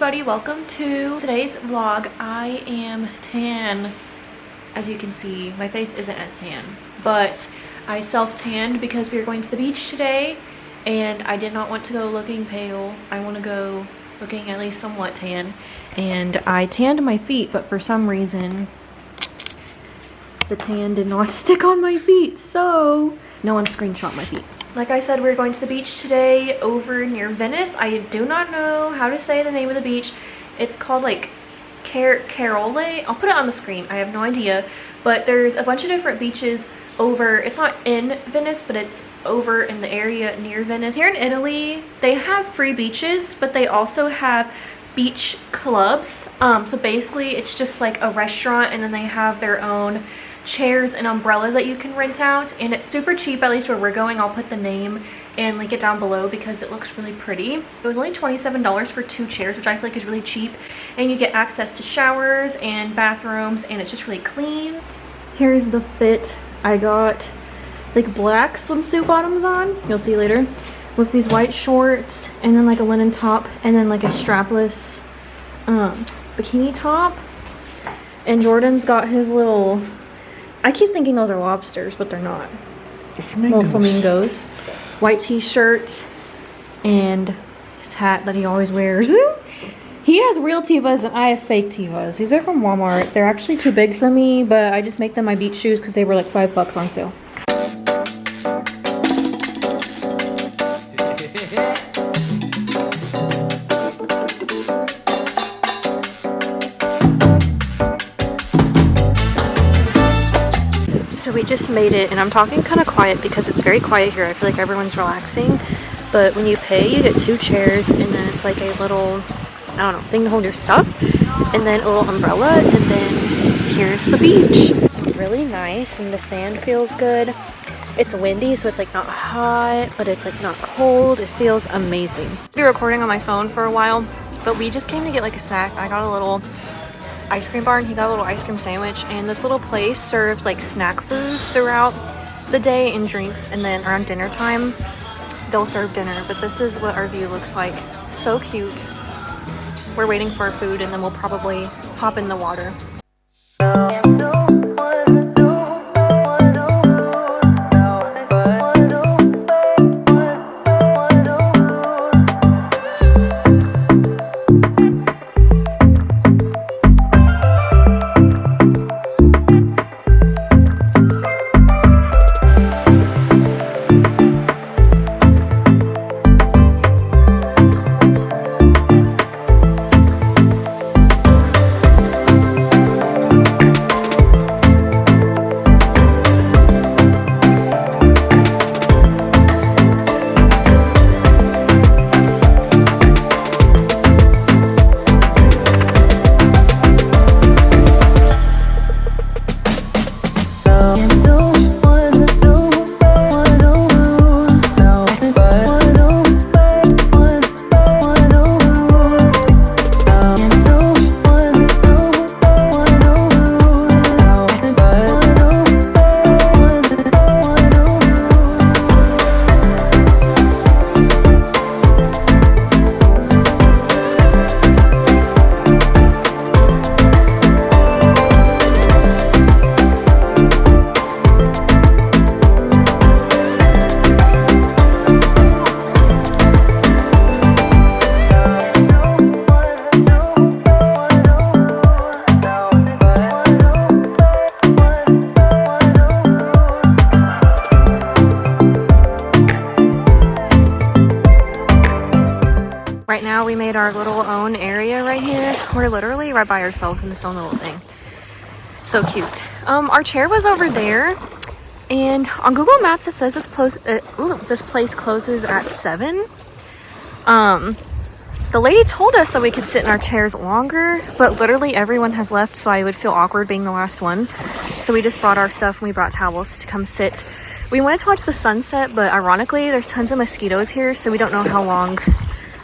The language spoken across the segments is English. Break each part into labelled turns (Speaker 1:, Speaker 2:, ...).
Speaker 1: everybody, welcome to today's vlog. I am tan. As you can see, my face isn't as tan, but I self-tanned because we are going to the beach today and I did not want to go looking pale. I want to go looking at least somewhat tan, and I tanned my feet, but for some reason the tan did not stick on my feet, so no one screenshot my feet. Like I said, we're going to the beach today over near Venice. I do not know how to say the name of the beach. It's called like CAORLE. I'll put it on the screen. I have no idea, but there's a bunch of different beaches over. It's not in Venice, but it's over in the area near Venice. Here in Italy, they have free beaches, but they also have beach clubs. So basically it's just like a restaurant, and then they have their own chairs and umbrellas that you can rent out, and it's super cheap, at least where we're going. I'll put the name and link it down below because it looks really pretty. It was only $27 for 2 chairs, which I feel like is really cheap, and you get access to showers and bathrooms, and it's just really clean. Here's the fit. I got like black swimsuit bottoms on, you'll see later, with these white shorts, and then like a linen top, and then like a strapless bikini top. And Jordan's got his little, I keep thinking those are lobsters, but they're not. Little flamingos. White t-shirt and his hat that he always wears. He has real Tevas and I have fake Tevas. These are from Walmart. They're actually too big for me, but I just make them my beach shoes because they were like $5 on sale. So we just made it, and I'm talking kind of quiet because it's very quiet here. I feel like everyone's relaxing, but when you pay, you get 2 chairs, and then it's like a little, I don't know, thing to hold your stuff, and then a little umbrella, and then here's the beach. It's really nice, and the sand feels good. It's windy, so it's like not hot, but it's like not cold. It feels amazing. I'll be recording on my phone for a while, but we just came to get like a snack. I got a little ice cream bar and he got a little ice cream sandwich, and this little place serves like snack foods throughout the day and drinks, and then around dinner time they'll serve dinner. But this is what our view looks like. So cute. We're waiting for our food, and then we'll probably hop in the water. Right now we made our little own area right here. We're literally right by ourselves in this own little thing. So cute. Our chair was over there, and on Google Maps it says this place closes at 7. The lady told us that we could sit in our chairs longer, but literally everyone has left, so I would feel awkward being the last one. So we just brought our stuff, and we brought towels to come sit. We wanted to watch the sunset, but ironically there's tons of mosquitoes here, so we don't know how long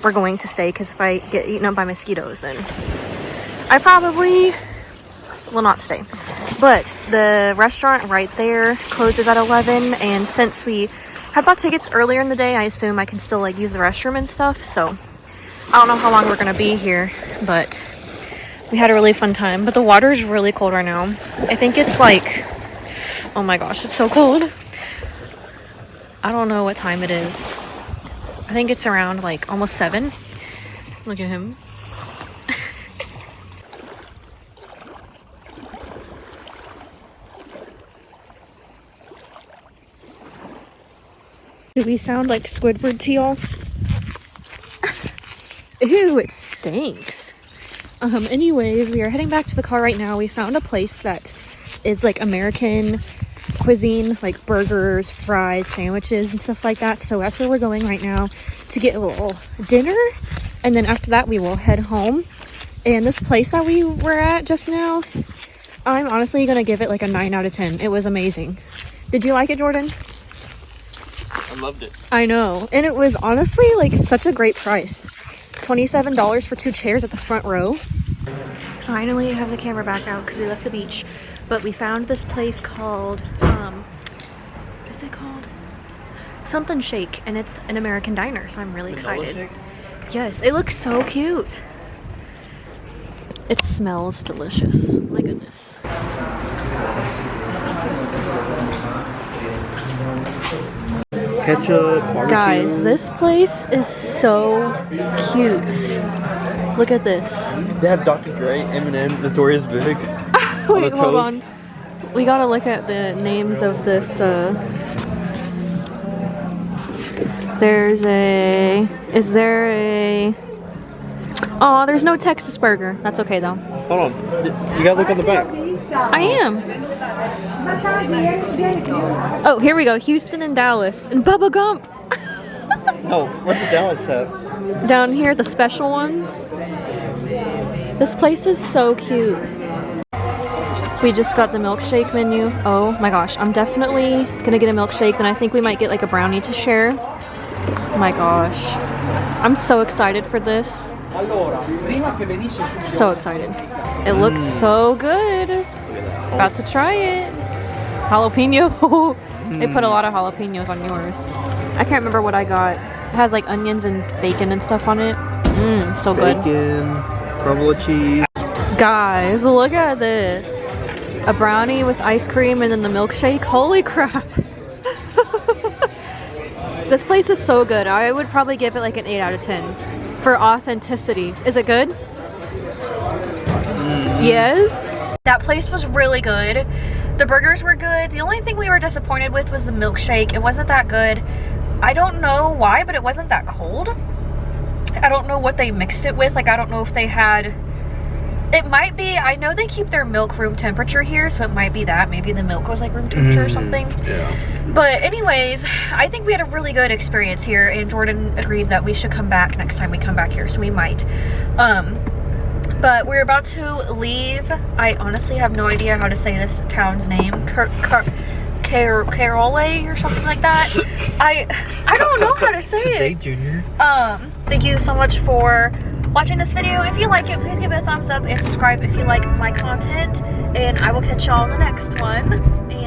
Speaker 1: we're going to stay, because if I get eaten up by mosquitoes, then I probably will not stay. But the restaurant right there closes at 11, and since we had bought tickets earlier in the day, I assume I can still like use the restroom and stuff, so I don't know how long we're gonna be here, but we had a really fun time. But the water is really cold right now. I think it's like, oh my gosh, it's so cold. I don't know what time it is. I think it's around like almost 7. Look at him. Do we sound like Squidward to y'all? Ew, it stinks. Anyways, we are heading back to the car right now. We found a place that is like American cuisine, like burgers, fries, sandwiches, and stuff like that. So that's where we're going right now to get a little dinner. And then after that, we will head home. And this place that we were at just now, I'm honestly gonna give it like a 9 out of 10. It was amazing. Did you like it, Jordan?
Speaker 2: I loved it.
Speaker 1: I know. And it was honestly like such a great price. $27 for 2 chairs at the front row. Finally have the camera back out because we left the beach. But we found this place called, what is it called? Something Shake, and it's an American diner, so I'm really excited. Shake? Yes, it looks so cute. It smells delicious. My goodness.
Speaker 2: Ketchup, barbecue.
Speaker 1: Guys, this place is so cute. Look at this.
Speaker 2: They have Dr. Dre, Eminem, Notorious Big.
Speaker 1: Wait, hold on. We gotta look at the names of this. There's a. Is there a. Oh, there's no Texas burger. That's okay though.
Speaker 2: Hold on. You gotta look on the back.
Speaker 1: I am. Oh, here we go. Houston and Dallas. And Bubba Gump.
Speaker 2: Oh, what's the Dallas at?
Speaker 1: Down here, the special ones. This place is so cute. We just got the milkshake menu. Oh my gosh, I'm definitely gonna get a milkshake. Then I think we might get like a brownie to share. Oh my gosh. I'm so excited for this. So excited. It looks so good. About to try it. Jalapeno. They put a lot of jalapenos on yours. I can't remember what I got. It has like onions and bacon and stuff on it. So good.
Speaker 2: Bacon, crumble of cheese.
Speaker 1: Guys, look at this. A brownie with ice cream and then the milkshake. Holy crap. This place is so good. I would probably give it like an 8 out of 10 for authenticity. Is it good? Yes. That place was really good. The burgers were good. The only thing we were disappointed with was the milkshake. It wasn't that good. I don't know why, but it wasn't that cold. I don't know what they mixed it with. Like, I don't know if they had... It might be, I know they keep their milk room temperature here, so it might be that. Maybe the milk was like room temperature or something.
Speaker 2: Yeah.
Speaker 1: But anyways, I think we had a really good experience here, and Jordan agreed that we should come back next time we come back here, so we might. But we're about to leave. I honestly have no idea how to say this town's name. CAORLE or something like that. I don't know how to say it.
Speaker 2: Junior.
Speaker 1: Thank you so much for watching this video. If you like it, please give it a thumbs up and subscribe if you like my content. And I will catch y'all in the next one. And